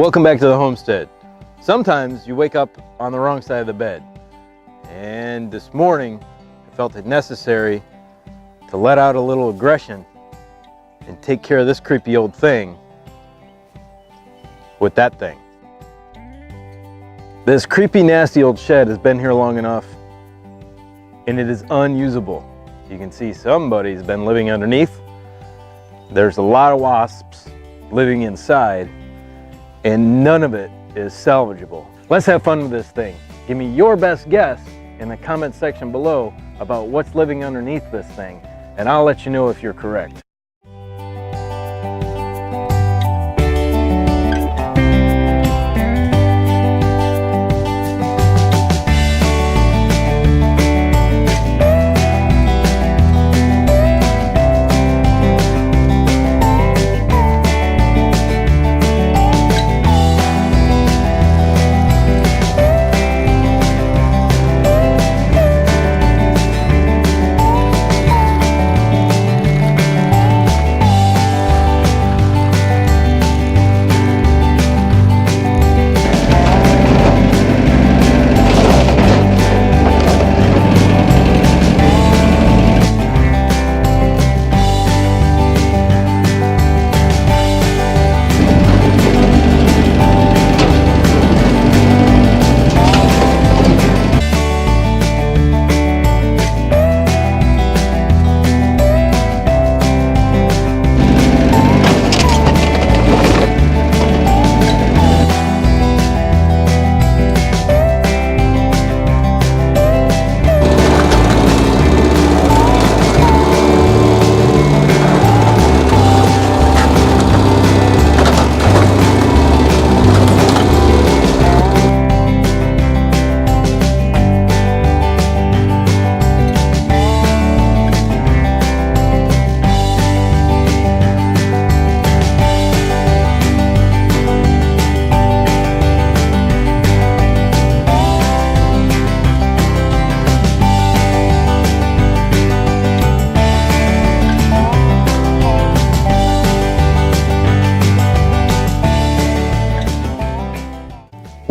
Welcome back to the homestead. Sometimes you wake up on the wrong side of the bed, and this morning I felt it necessary to let out a little aggression and take care of this creepy old thing with that thing. This creepy nasty old shed has been here long enough and it is unusable. You can see somebody's been living underneath. There's a lot of wasps living inside and none of it is salvageable. Let's have fun with this thing. Give me your best guess in the comment section below about what's living underneath this thing, and I'll let you know if you're correct.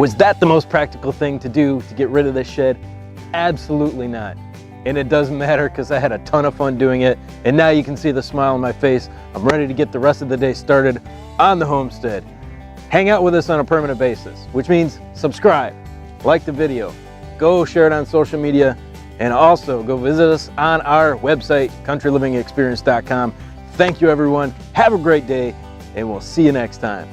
Was that the most practical thing to do to get rid of this shed? Absolutely not. And it doesn't matter because I had a ton of fun doing it. And now you can see the smile on my face. I'm ready to get the rest of the day started on the homestead. Hang out with us on a permanent basis, which means subscribe, like the video, go share it on social media, and also go visit us on our website, countrylivingexperience.com. Thank you everyone. Have a great day, and we'll see you next time.